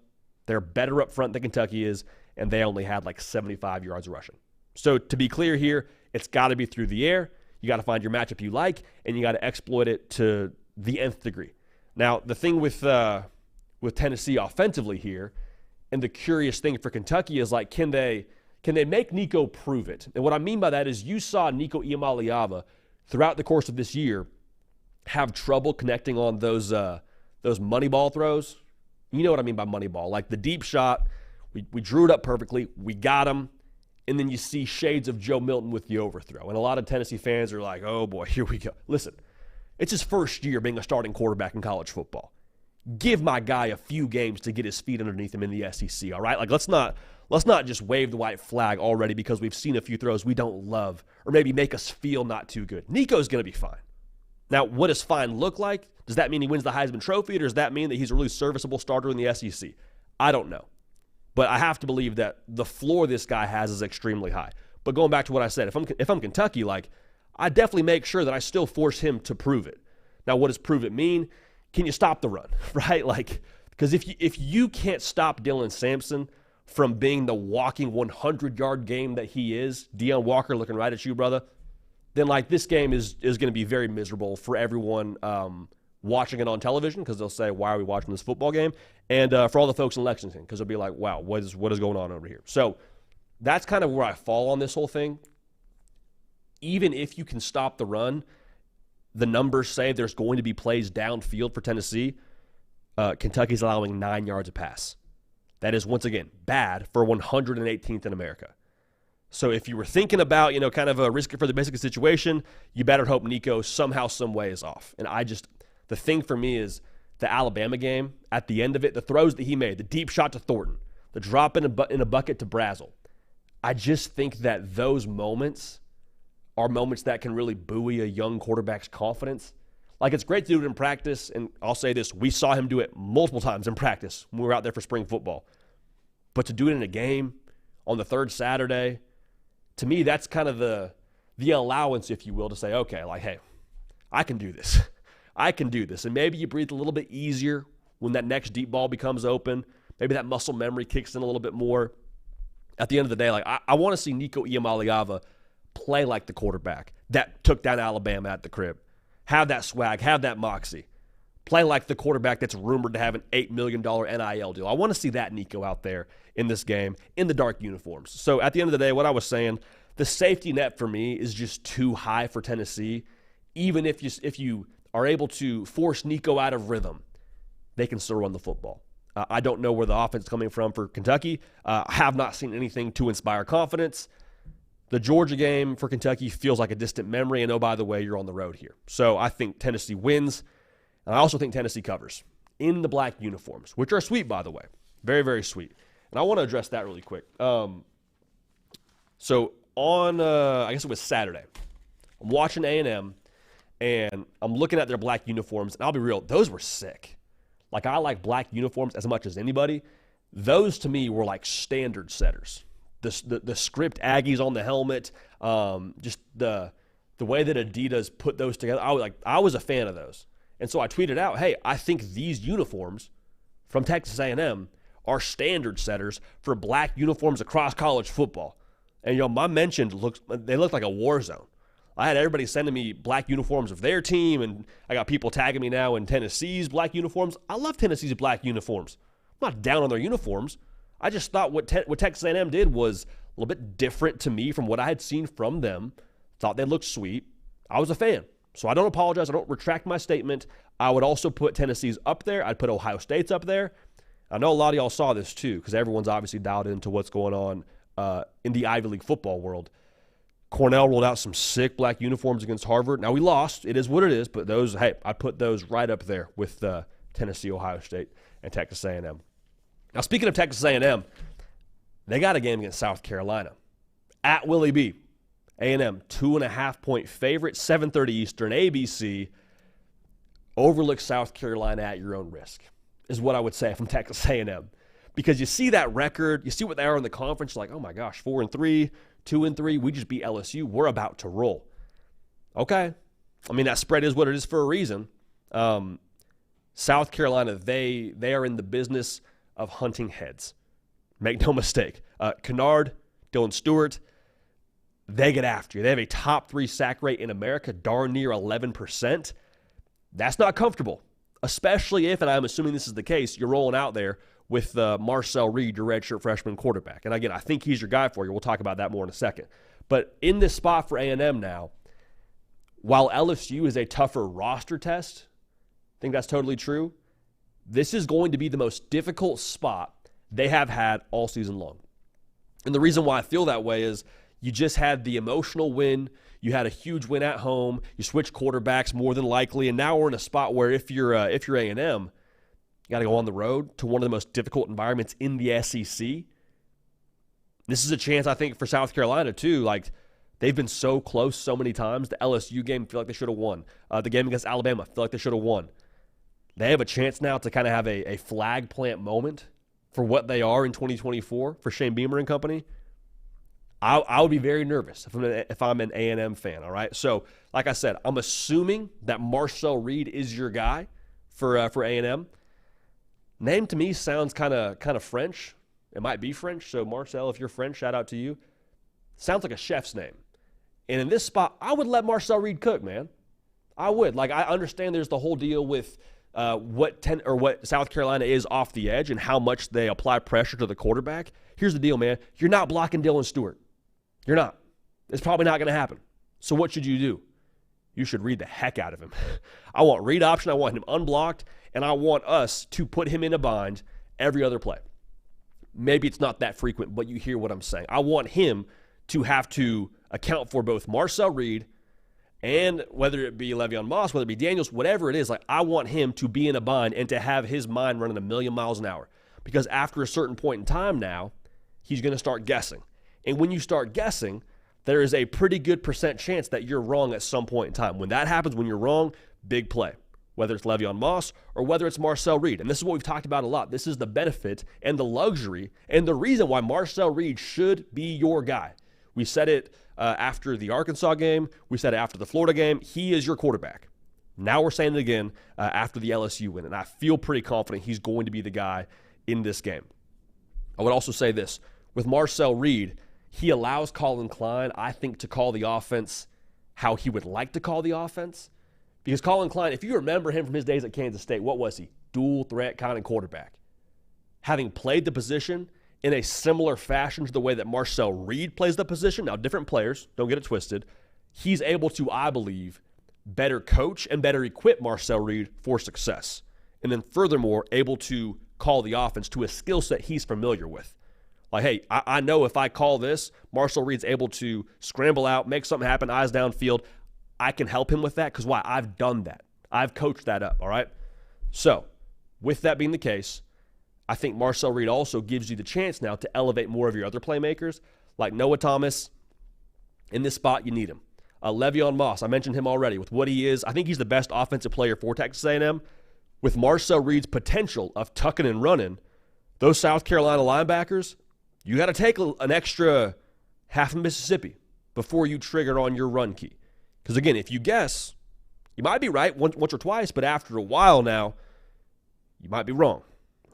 They're better up front than Kentucky is, and they only had 75 yards rushing. So to be clear here, it's got to be through the air. You got to find your matchup you like, and you got to exploit it to the nth degree. Now, the thing with Tennessee offensively here, and the curious thing for Kentucky is can they make Nico prove it? And what I mean by that is you saw Nico Iamaleava throughout the course of this year have trouble connecting on those money ball throws. You know what I mean by money ball. Like the deep shot, we drew it up perfectly, we got him, and then you see shades of Joe Milton with the overthrow. And a lot of Tennessee fans are like, oh boy, here we go. Listen, it's his first year being a starting quarterback in college football. Give my guy a few games to get his feet underneath him in the SEC, all right? Like, let's not just wave the white flag already because we've seen a few throws we don't love or maybe make us feel not too good. Nico's going to be fine. Now, what does fine look like? Does that mean he wins the Heisman Trophy, or does that mean that he's a really serviceable starter in the SEC? I don't know. But I have to believe that the floor this guy has is extremely high. But going back to what I said, if I'm Kentucky, like, I definitely make sure that I still force him to prove it. Now, what does prove it mean? Can you stop the run, right? Like, because if you can't stop Dylan Sampson from being the walking 100-yard game that he is, Deion Walker looking right at you, brother, then, like, this game is going to be very miserable for everyone watching it on television because they'll say, why are we watching this football game? And for all the folks in Lexington because they'll be like, wow, what is going on over here? So that's kind of where I fall on this whole thing. Even if you can stop the run, the numbers say there's going to be plays downfield for Tennessee. Kentucky's allowing 9 yards a pass. That is, once again, bad for 118th in America. So if you were thinking about, kind of a risk for the biscuit situation, you better hope Nico somehow, some way is off. And the thing for me is the Alabama game, at the end of it, the throws that he made, the deep shot to Thornton, the drop in a bucket to Brazel. I just think that those moments are moments that can really buoy a young quarterback's confidence. Like, it's great to do it in practice, and I'll say this, we saw him do it multiple times in practice when we were out there for spring football. But to do it in a game on the third Saturday, to me, that's kind of the allowance, if you will, to say, okay, like, hey, I can do this. I can do this. And maybe you breathe a little bit easier when that next deep ball becomes open. Maybe that muscle memory kicks in a little bit more. At the end of the day, like, I want to see Nico Iamaleava play like the quarterback that took down Alabama at the crib. Have that swag, have that moxie. Play like the quarterback that's rumored to have an $8 million NIL deal. I want to see that Nico out there in this game in the dark uniforms. So at the end of the day, what I was saying, the safety net for me is just too high for Tennessee. Even if you are able to force Nico out of rhythm, they can still run the football. I don't know where the offense is coming from for Kentucky. I have not seen anything to inspire confidence. The Georgia game for Kentucky feels like a distant memory, and oh, by the way, you're on the road here. So I think Tennessee wins, and I also think Tennessee covers in the black uniforms, which are sweet, by the way. Very, very sweet. And I want to address that really quick. So on, I guess it was Saturday, I'm watching A&M, and I'm looking at their black uniforms, and I'll be real, those were sick. Like, I like black uniforms as much as anybody. Those, to me, were like standard setters. The script Aggies on the helmet, just the way that Adidas put those together, I was a fan of those. And so I tweeted out, hey, I think these uniforms from Texas A&M are standard setters for black uniforms across college football. And, my mention they look like a war zone. I had everybody sending me black uniforms of their team, and I got people tagging me now in Tennessee's black uniforms. I love Tennessee's black uniforms. I'm not down on their uniforms. I just thought what Texas A&M did was a little bit different to me from what I had seen from them. Thought they looked sweet. I was a fan. So I don't apologize. I don't retract my statement. I would also put Tennessee's up there. I'd put Ohio State's up there. I know a lot of y'all saw this too because everyone's obviously dialed into what's going on in the Ivy League football world. Cornell rolled out some sick black uniforms against Harvard. Now, we lost. It is what it is. But I'd put those right up there with Tennessee, Ohio State, and Texas A&M. Now, speaking of Texas A&M, they got a game against South Carolina at Willie B. A&M, 2.5-point favorite, 7:30 Eastern, ABC. Overlook South Carolina at your own risk is what I would say from Texas A&M. Because you see that record, you see what they are in the conference, like, oh my gosh, 4-3, 2-3, we just beat LSU. We're about to roll. Okay. I mean, that spread is what it is for a reason. South Carolina, they are in the business of hunting heads. Make no mistake. Kennard, Dylan Stewart, they get after you. They have a top 3 sack rate in America, darn near 11%. That's not comfortable, especially if, and I'm assuming this is the case, you're rolling out there with Marcel Reed, your redshirt freshman quarterback. And again, I think he's your guy for you. We'll talk about that more in a second. But in this spot for A&M now, while LSU is a tougher roster test, I think that's totally true. This is going to be the most difficult spot they have had all season long. And the reason why I feel that way is you just had the emotional win. You had a huge win at home. You switched quarterbacks more than likely. And now we're in a spot where if you're A&M, you got to go on the road to one of the most difficult environments in the SEC. This is a chance, I think, for South Carolina, too. Like, they've been so close so many times. The LSU game, I feel like they should have won. The game against Alabama, I feel like they should have won. They have a chance now to kind of have a flag plant moment for what they are in 2024 for Shane Beamer and company. I would be very nervous if I'm an A&M fan, all right? So, like I said, I'm assuming that Marcel Reed is your guy for A&M. Name to me sounds kind of French. It might be French, so Marcel, if you're French, shout out to you. Sounds like a chef's name. And in this spot, I would let Marcel Reed cook, man. I would. Like, I understand there's the whole deal with what South Carolina is off the edge and how much they apply pressure to the quarterback. Here's the deal, man. You're not blocking Dylan Stewart. You're not. It's probably not going to happen. So what should you do? You should read the heck out of him. I want read option. I want him unblocked, and I want us to put him in a bind every other play. Maybe it's not that frequent, but you hear what I'm saying. I want him to have to account for both Marcel Reed and whether it be Le'Veon Moss, whether it be Daniels, whatever it is, like I want him to be in a bind and to have his mind running a million miles an hour. Because after a certain point in time now, he's going to start guessing. And when you start guessing, there is a pretty good % chance that you're wrong at some point in time. When that happens, when you're wrong, big play. Whether it's Le'Veon Moss or whether it's Marcel Reed. And this is what we've talked about a lot. This is the benefit and the luxury and the reason why Marcel Reed should be your guy. We said it after the Arkansas game. We said it after the Florida game. He is your quarterback. Now we're saying it again after the LSU win. And I feel pretty confident he's going to be the guy in this game. I would also say this. With Marcel Reed, he allows Colin Klein, I think, to call the offense how he would like to call the offense. Because Colin Klein, if you remember him from his days at Kansas State, what was he? Dual threat kind of quarterback. Having played the position in a similar fashion to the way that Marcel Reed plays the position, now different players, don't get it twisted, he's able to, I believe, better coach and better equip Marcel Reed for success. And then furthermore, able to call the offense to a skill set he's familiar with. Like, hey, I know if I call this, Marcel Reed's able to scramble out, make something happen, eyes downfield. I can help him with that because why? I've done that. I've coached that up, all right? So, with that being the case, I think Marcel Reed also gives you the chance now to elevate more of your other playmakers, like Noah Thomas. In this spot, you need him. Le'Veon Moss, I mentioned him already. With what he is, I think he's the best offensive player for Texas A&M. With Marcel Reed's potential of tucking and running, those South Carolina linebackers, you got to take an extra half of Mississippi before you trigger on your run key. Because, again, if you guess, you might be right once or twice, but after a while now, you might be wrong.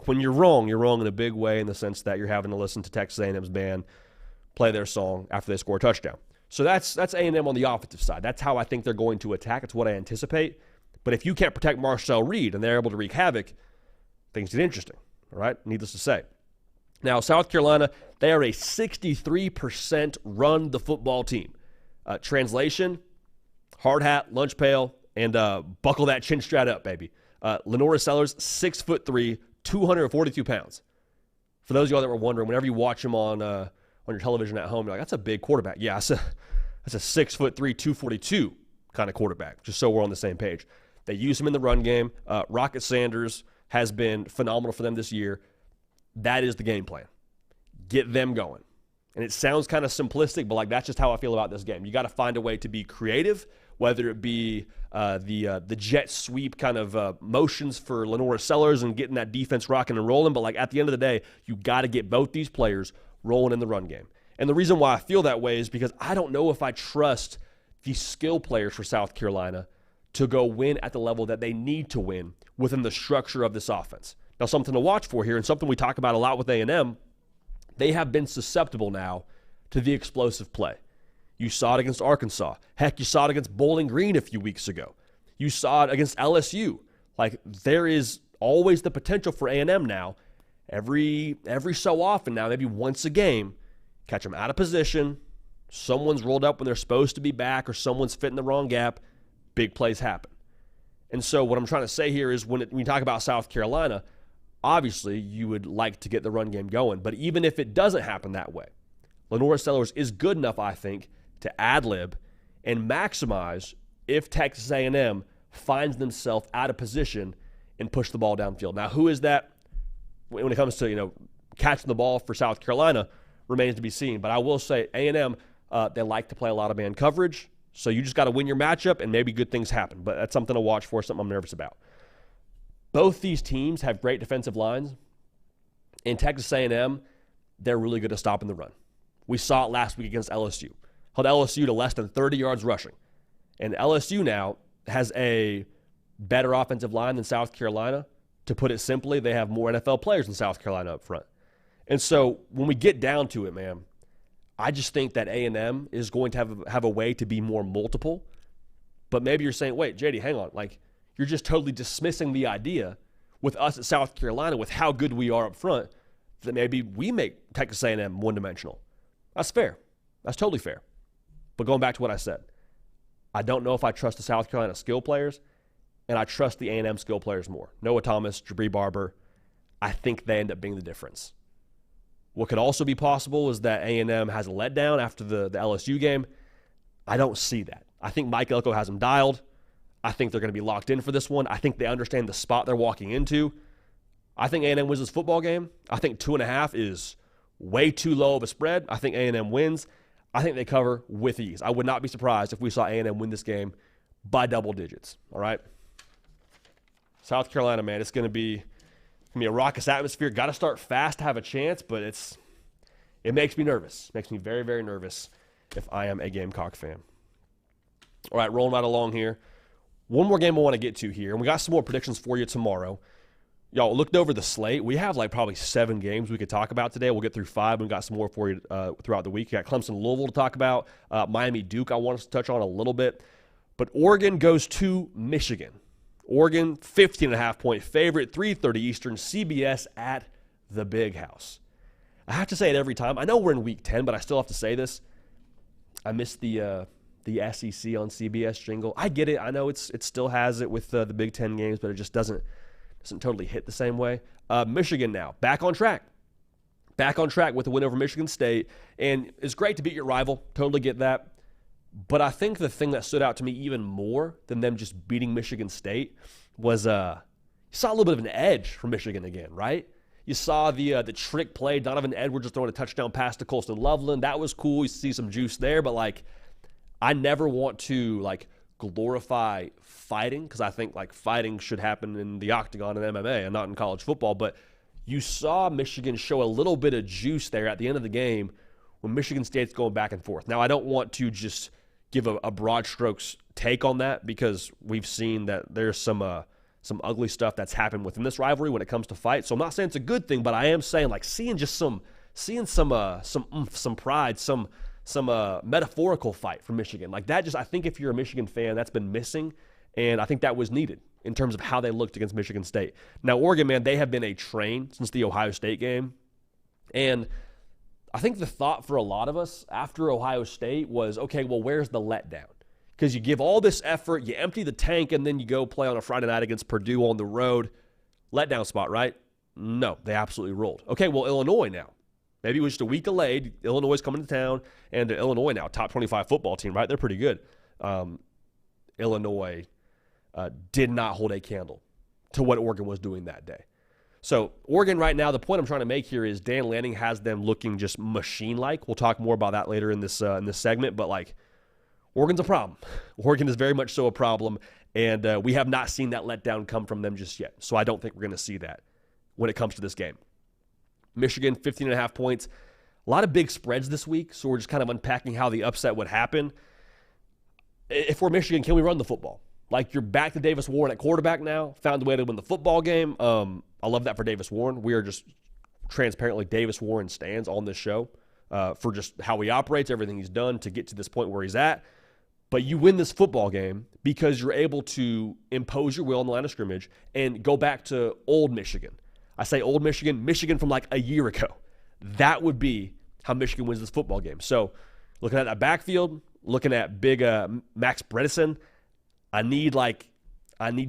When you're wrong in a big way in the sense that you're having to listen to Texas A&M's band play their song after they score a touchdown. So that's A&M on the offensive side. That's how I think they're going to attack. It's what I anticipate. But if you can't protect Marcel Reed and they're able to wreak havoc, things get interesting, all right? Needless to say. Now, South Carolina, they are a 63% run the football team. Translation, hard hat, lunch pail, and buckle that chin strap up, baby. Lenora Sellers, 6'3", 242 pounds. For those of y'all that were wondering, whenever you watch him on your television at home, you're like, that's a big quarterback. Yeah, that's a 6'3", 242 kind of quarterback, just so we're on the same page. They use him in the run game. Rocket Sanders has been phenomenal for them this year. That is the game plan. Get them going. And it sounds kind of simplistic, but like that's just how I feel about this game. You got to find a way to be creative, whether it be the jet sweep kind of motions for Lenora Sellers and getting that defense rocking and rolling. But like at the end of the day, you got to get both these players rolling in the run game. And the reason why I feel that way is because I don't know if I trust the skill players for South Carolina to go win at the level that they need to win within the structure of this offense. Now, something to watch for here and something we talk about a lot with A&M, they have been susceptible now to the explosive play. You saw it against Arkansas. Heck, you saw it against Bowling Green a few weeks ago. You saw it against LSU. Like, there is always the potential for A&M now, every so often now, maybe once a game, catch them out of position, someone's rolled up when they're supposed to be back or someone's fitting the wrong gap, big plays happen. And so what I'm trying to say here is when we talk about South Carolina, obviously you would like to get the run game going. But even if it doesn't happen that way, Lenore Sellers is good enough, I think, to ad-lib and maximize if Texas A&M finds themselves out of position and push the ball downfield. Now, who is that when it comes to, catching the ball for South Carolina remains to be seen. But I will say A&M, they like to play a lot of man coverage. So you just got to win your matchup and maybe good things happen. But that's something to watch for, something I'm nervous about. Both these teams have great defensive lines. In Texas A&M, they're really good at stopping the run. We saw it last week against LSU. Held LSU to less than 30 yards rushing. And LSU now has a better offensive line than South Carolina. To put it simply, they have more NFL players than South Carolina up front. And so when we get down to it, man, I just think that A&M is going to have a way to be more multiple. But maybe you're saying, wait, JD, hang on. Like, you're just totally dismissing the idea with us at South Carolina, with how good we are up front, that maybe we make Texas A&M one-dimensional. That's fair. That's totally fair. But going back to what I said, I don't know if I trust the South Carolina skill players, and I trust the A&M skill players more. Noah Thomas, Jabri Barber, I think they end up being the difference. What could also be possible is that A&M has a letdown after the LSU game. I don't see that. I think Mike Elko has them dialed. I think they're going to be locked in for this one. I think they understand the spot they're walking into. I think A&M wins this football game. I think 2.5 is way too low of a spread. I think A&M wins. I think they cover with ease. I would not be surprised if we saw A&M win this game by double digits. All right? South Carolina, man, it's going to be a raucous atmosphere. Got to start fast to have a chance, but it makes me nervous. It makes me very, very nervous if I am a Gamecock fan. All right, rolling right along here. One more game I want to get to here, and we got some more predictions for you tomorrow. Y'all looked over the slate. We have probably 7 games we could talk about today. We'll get through 5. We've got some more for you throughout the week. You got Clemson, Louisville to talk about. Miami, Duke I want us to touch on a little bit. But Oregon goes to Michigan. Oregon, 15.5-point favorite, 3:30 Eastern, CBS at the Big House. I have to say it every time. I know we're in Week 10, but I still have to say this. I miss the SEC on CBS jingle. I get it. I know it still has it with the Big 10 games, but it just doesn't totally hit the same way. Michigan now, back on track. Back on track with the win over Michigan State. And it's great to beat your rival. Totally get that. But I think the thing that stood out to me even more than them just beating Michigan State was you saw a little bit of an edge from Michigan again, right? You saw the trick play, Donovan Edwards just throwing a touchdown pass to Colston Loveland. That was cool. You see some juice there. But, I never want to, glorify fighting, because I think, fighting should happen in the octagon in MMA and not in college football. But you saw Michigan show a little bit of juice there at the end of the game when Michigan State's going back and forth. Now, I don't want to just give a broad strokes take on that, because we've seen that there's some ugly stuff that's happened within this rivalry when it comes to fight. So I'm not saying it's a good thing, but I am saying seeing some pride, some metaphorical fight from Michigan. I think if you're a Michigan fan, that's been missing, and I think that was needed in terms of how they looked against Michigan State. Now, Oregon, man, they have been a train since the Ohio State game, and I think the thought for a lot of us after Ohio State was, okay, well, where's the letdown? Because you give all this effort, you empty the tank, and then you go play on a Friday night against Purdue on the road. Letdown spot, right? No, they absolutely rolled. Okay, well, Illinois now. Maybe it was just a week delayed. Illinois is coming to town, and Illinois now, top 25 football team, right? They're pretty good. Illinois did not hold a candle to what Oregon was doing that day. So Oregon right now, the point I'm trying to make here is Dan Lanning has them looking just machine-like. We'll talk more about that later in this segment, but Oregon's a problem. Oregon is very much so a problem, and we have not seen that letdown come from them just yet. So I don't think we're going to see that when it comes to this game. Michigan, 15.5 points. A lot of big spreads this week, so we're just kind of unpacking how the upset would happen. If we're Michigan, can we run the football? You're back to Davis Warren at quarterback now, found a way to win the football game. I love that for Davis Warren. We are just transparently Davis Warren stands on this show for just how he operates, everything he's done to get to this point where he's at. But you win this football game because you're able to impose your will on the line of scrimmage and go back to old Michigan. I say old Michigan, Michigan from a year ago. That would be how Michigan wins this football game. So looking at that backfield, looking at big Max Bredesen, I need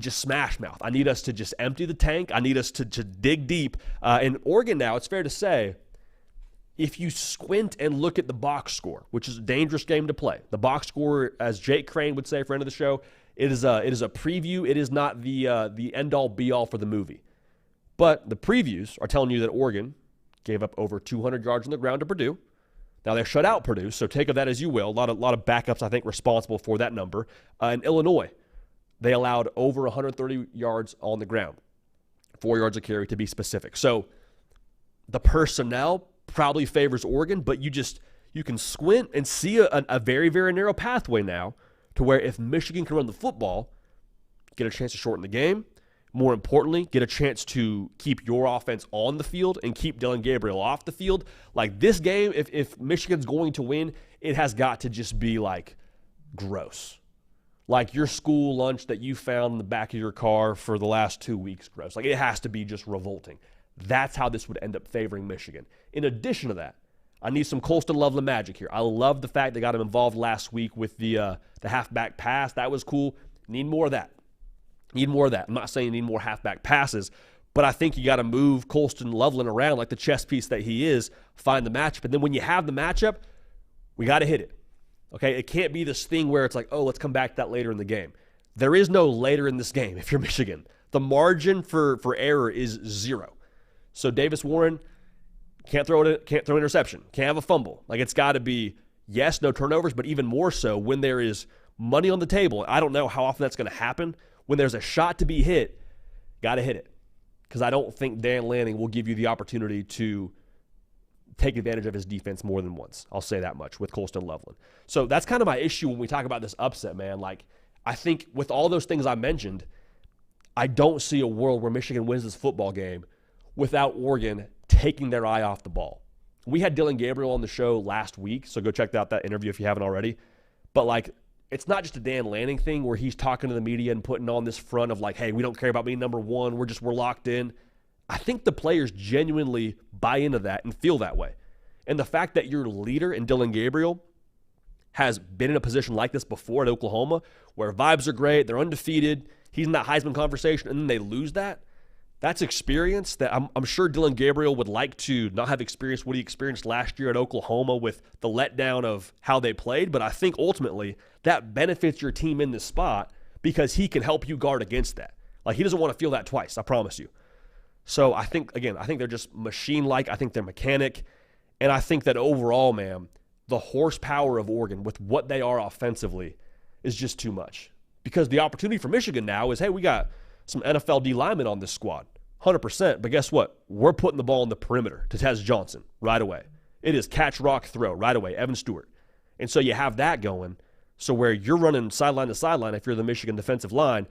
just smash mouth. I need us to just empty the tank. I need us to dig deep. In Oregon now, it's fair to say, if you squint and look at the box score, which is a dangerous game to play, the box score, as Jake Crane would say, friend of the show, it is a preview. It is not the end-all, be-all for the movie. But the previews are telling you that Oregon gave up over 200 yards on the ground to Purdue. Now, they shut out Purdue, so take of that as you will. A lot of backups, I think, responsible for that number. In Illinois, they allowed over 130 yards on the ground, 4 yards a carry to be specific. So the personnel probably favors Oregon, but you can squint and see a very, very narrow pathway now to where if Michigan can run the football, get a chance to shorten the game. More importantly, get a chance to keep your offense on the field and keep Dillon Gabriel off the field. Like this game, if Michigan's going to win, it has got to just be like gross. Like your school lunch that you found in the back of your car for the last 2 weeks, gross. Like it has to be just revolting. That's how this would end up favoring Michigan. In addition to that, I need some Colston Loveland magic here. I love the fact they got him involved last week with the halfback pass. That was cool. Need more of that. Need more of that. I'm not saying you need more halfback passes, but I think you got to move Colston Loveland around like the chess piece that he is, find the matchup. And then when you have the matchup, we got to hit it. Okay? It can't be this thing where it's like, oh, let's come back to that later in the game. There is no later in this game if you're Michigan. The margin for error is 0. So Davis Warren can't throw interception, can't have a fumble. Like it's got to be, yes, no turnovers, but even more so when there is money on the table. I don't know how often that's going to happen. When there's a shot to be hit, got to hit it. Because I don't think Dan Lanning will give you the opportunity to take advantage of his defense more than once. I'll say that much with Colston Loveland. So that's kind of my issue when we talk about this upset, man. Like, I think with all those things I mentioned, I don't see a world where Michigan wins this football game without Oregon taking their eye off the ball. We had Dillon Gabriel on the show last week, so go check out that interview if you haven't already. But, like, it's not just a Dan Lanning thing where he's talking to the media and putting on this front of like, hey, we don't care about being number one. We're locked in. I think the players genuinely buy into that and feel that way. And the fact that your leader in Dillon Gabriel has been in a position like this before at Oklahoma where vibes are great, they're undefeated, he's in that Heisman conversation, and then they lose that, that's experience that I'm sure Dillon Gabriel would like to not have experienced what he experienced last year at Oklahoma with the letdown of how they played. But I think ultimately that benefits your team in this spot because he can help you guard against that. Like he doesn't want to feel that twice, I promise you. So I think they're just machine-like. I think they're mechanic. And I think that overall, man, the horsepower of Oregon with what they are offensively is just too much. Because the opportunity for Michigan now is, hey, we got some NFL D linemen on this squad, 100%. But guess what? We're putting the ball in the perimeter to Tez Johnson right away. It is catch, rock, throw right away, Evan Stewart. And so you have that going. So where you're running sideline to sideline, if you're the Michigan defensive line,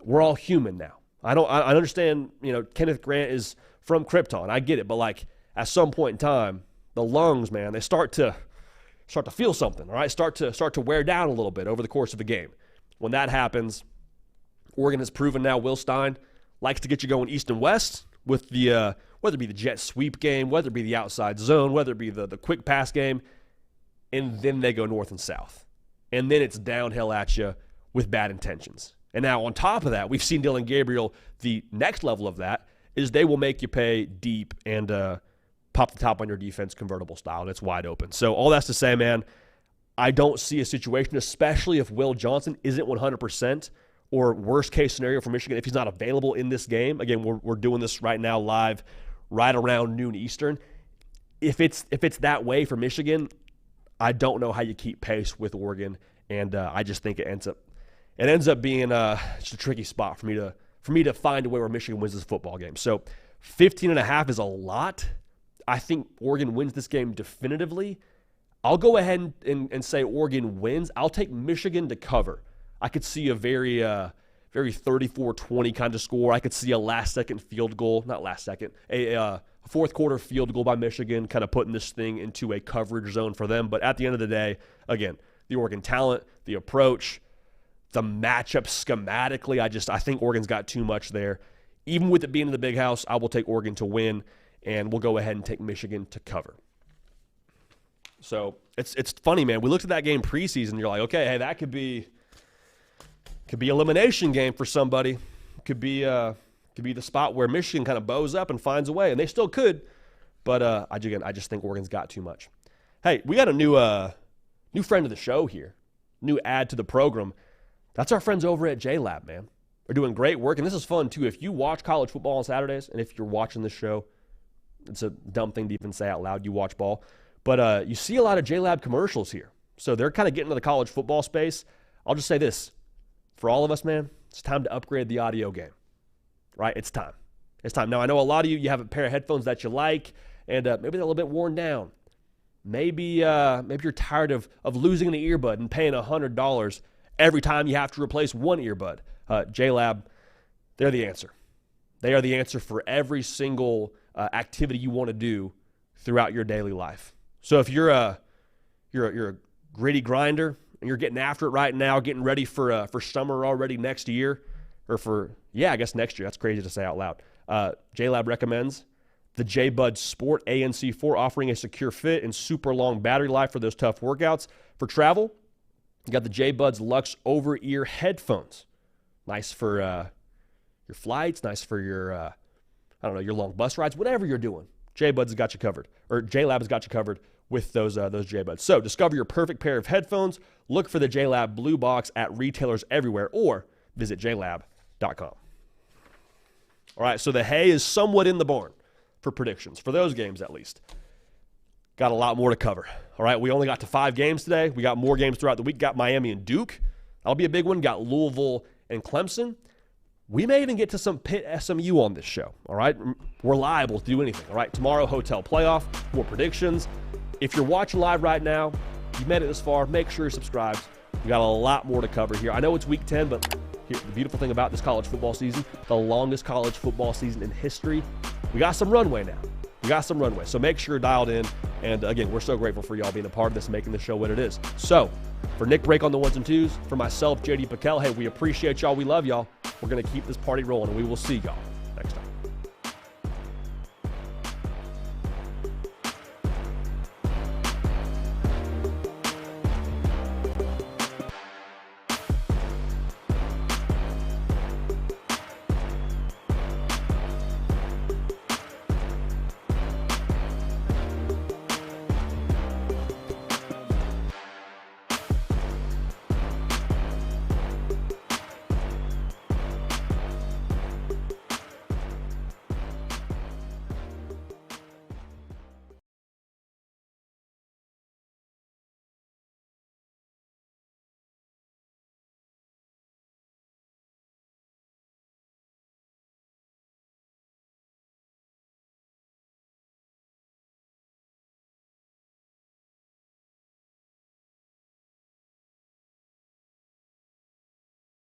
we're all human now. I understand, Kenneth Grant is from Krypton. I get it. But like at some point in time, the lungs, man, they start to feel something, all right? Start to wear down a little bit over the course of a game. When that happens, Oregon has proven now Will Stein likes to get you going east and west with the whether it be the jet sweep game, whether it be the outside zone, whether it be the quick pass game, and then they go north and south. And then it's downhill at you with bad intentions. And now on top of that, we've seen Dillon Gabriel, the next level of that is they will make you pay deep and pop the top on your defense convertible style, and it's wide open. So all that's to say, man, I don't see a situation, especially if Will Johnson isn't 100%, or worst case scenario for Michigan, if he's not available in this game. Again, we're doing this right now live, right around noon Eastern. If it's that way for Michigan, I don't know how you keep pace with Oregon, and I just think it ends up being just a tricky spot for me to find a way where Michigan wins this football game. So 15.5 is a lot. I think Oregon wins this game definitively. I'll go ahead and say Oregon wins. I'll take Michigan to cover. I could see a very 34-20 kind of score. I could see a last-second field goal. Not last-second. A fourth-quarter field goal by Michigan, kind of putting this thing into a coverage zone for them. But at the end of the day, again, the Oregon talent, the approach, the matchup schematically, I think Oregon's got too much there. Even with it being in the Big House, I will take Oregon to win, and we'll go ahead and take Michigan to cover. So it's funny, man. We looked at that game preseason. You're like, okay, hey, that could be Could be elimination game for somebody. Could be the spot where Michigan kind of bows up and finds a way, and they still could. But I just think Oregon's got too much. Hey, we got a new friend of the show here, new add to the program. That's our friends over at JLab, man. They're doing great work, and this is fun too. If you watch college football on Saturdays, and if you're watching this show, it's a dumb thing to even say out loud. You watch ball, but you see a lot of JLab commercials here. So they're kind of getting into the college football space. I'll just say this. For all of us, man, it's time to upgrade the audio game, right? It's time. It's time. Now, I know a lot of you have a pair of headphones that you like, and maybe they're a little bit worn down. Maybe you're tired of losing an earbud and paying $100 every time you have to replace one earbud. JLab, they're the answer. They are the answer for every single activity you want to do throughout your daily life. So if you're a gritty grinder, and you're getting after it right now, getting ready for summer already next year, or I guess next year. That's crazy to say out loud. JLab recommends the J-Bud Sport ANC4, offering a secure fit and super long battery life for those tough workouts. For travel, you got the J-Buds Luxe over-ear headphones. Nice for your flights, nice for your, your long bus rides, whatever you're doing. J-Buds has got you covered, or JLab has got you covered with those J-Buds. So discover your perfect pair of headphones. Look for the JLab Blue Box at retailers everywhere, or visit JLab.com. All right, so the hay is somewhat in the barn for predictions, for those games at least. Got a lot more to cover. All right, we only got to 5 games today. We got more games throughout the week. Got Miami and Duke. That'll be a big one. Got Louisville and Clemson. We may even get to some Pitt SMU on this show, all right? We're liable to do anything, all right? Tomorrow, Hotel Playoff, more predictions. If you're watching live right now, you made it this far, make sure you're subscribed. We got a lot more to cover here. I know it's week 10, but here, the beautiful thing about this college football season, the longest college football season in history, we got some runway now. We got some runway, so make sure you're dialed in. And again, we're so grateful for y'all being a part of this and making the show what it is. So, for Nick Brake on the ones and twos, for myself, JD Piquel, hey, we appreciate y'all. We love y'all. We're going to keep this party rolling, and we will see y'all